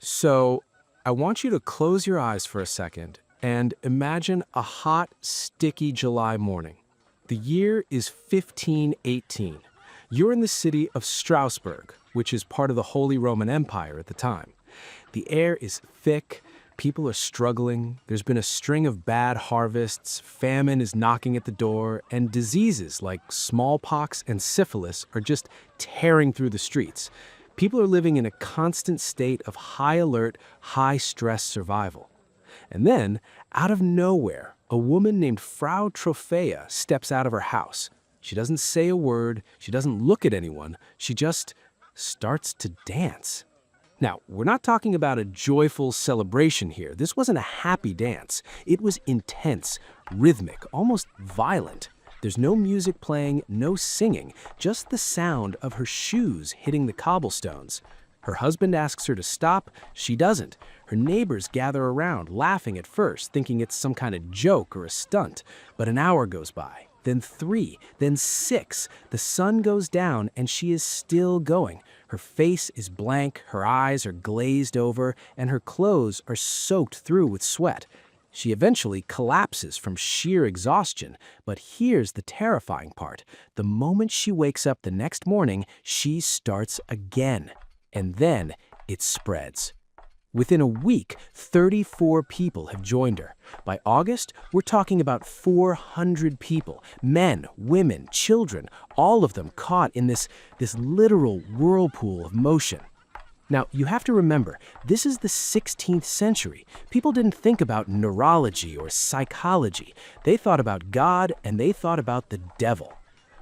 So, I want you to close your eyes for a second and imagine a hot, sticky July morning. The year is 1518. You're in the city of Strasbourg, which is part of the Holy Roman Empire at the time. The air is thick, people are struggling, there's been a string of bad harvests, famine is knocking at the door, and diseases like smallpox and syphilis are just tearing through the streets. People are living in a constant state of high alert, high stress survival. And then, out of nowhere, a woman named Frau Troffea steps out of her house. She doesn't say a word, she doesn't look at anyone, she just starts to dance. Now, we're not talking about a joyful celebration here. This wasn't a happy dance. It was intense, rhythmic, almost violent. There's no music playing, no singing, just the sound of her shoes hitting the cobblestones. Her husband asks her to stop. She doesn't. Her neighbors gather around, laughing at first, thinking it's some kind of joke or a stunt. But an hour goes by, then 3, then 6. The sun goes down, and she is still going. Her face is blank, her eyes are glazed over, and her clothes are soaked through with sweat. She eventually collapses from sheer exhaustion, but here's the terrifying part. The moment she wakes up the next morning, she starts again. And then it spreads. Within a week, 34 people have joined her. By August, we're talking about 400 people, men, women, children, all of them caught in this literal whirlpool of motion. Now, you have to remember, this is the 16th century. People didn't think about neurology or psychology. They thought about God and they thought about the devil.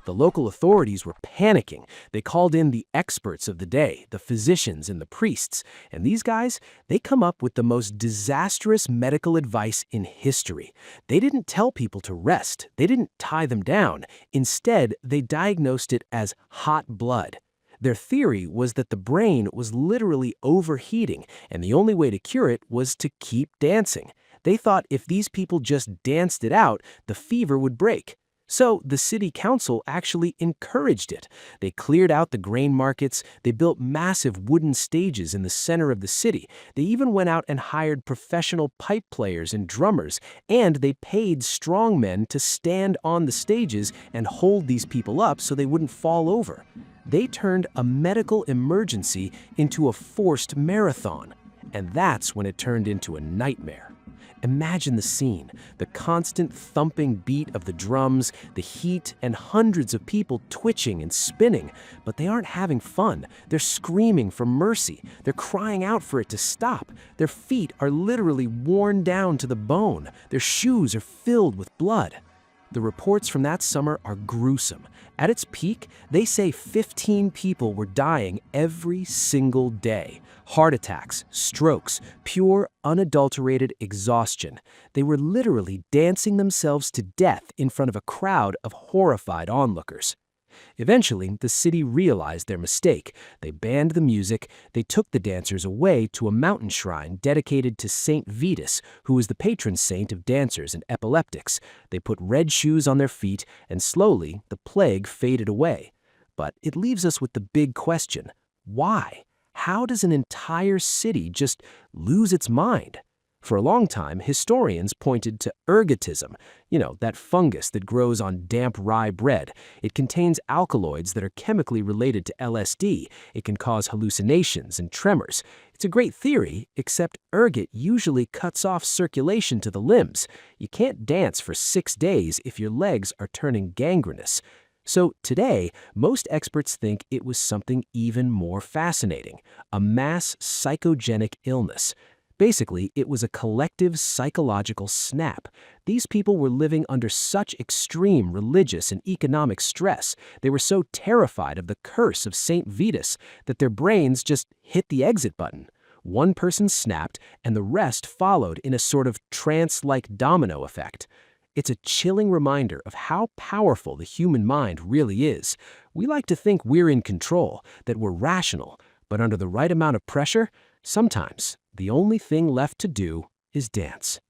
The local authorities were panicking. They called in the experts of the day, the physicians and the priests. And these guys, they come up with the most disastrous medical advice in history. They didn't tell people to rest. They didn't tie them down. Instead, they diagnosed it as hot blood. Their theory was that the brain was literally overheating, and the only way to cure it was to keep dancing. They thought if these people just danced it out, the fever would break. So the city council actually encouraged it. They cleared out the grain markets, they built massive wooden stages in the center of the city. They even went out and hired professional pipe players and drummers, and they paid strongmen to stand on the stages and hold these people up so they wouldn't fall over. They turned a medical emergency into a forced marathon, and that's when it turned into a nightmare. Imagine the scene, the constant thumping beat of the drums, the heat, and hundreds of people twitching and spinning. But they aren't having fun. They're screaming for mercy. They're crying out for it to stop. Their feet are literally worn down to the bone. Their shoes are filled with blood. The reports from that summer are gruesome. At its peak, they say 15 people were dying every single day. Heart attacks, strokes, pure, unadulterated exhaustion. They were literally dancing themselves to death in front of a crowd of horrified onlookers. Eventually, the city realized their mistake. They banned the music, they took the dancers away to a mountain shrine dedicated to Saint Vitus, who was the patron saint of dancers and epileptics. They put red shoes on their feet, and slowly, the plague faded away. But it leaves us with the big question: why? How does an entire city just lose its mind? For a long time, historians pointed to ergotism, that fungus that grows on damp rye bread. It contains alkaloids that are chemically related to LSD. It can cause hallucinations and tremors. It's a great theory, except ergot usually cuts off circulation to the limbs. You can't dance for 6 days if your legs are turning gangrenous. So today, most experts think it was something even more fascinating, a mass psychogenic illness. Basically, it was a collective psychological snap. These people were living under such extreme religious and economic stress. They were so terrified of the curse of Saint Vitus that their brains just hit the exit button. One person snapped, and the rest followed in a sort of trance-like domino effect. It's a chilling reminder of how powerful the human mind really is. We like to think we're in control, that we're rational, but under the right amount of pressure, sometimes the only thing left to do is dance.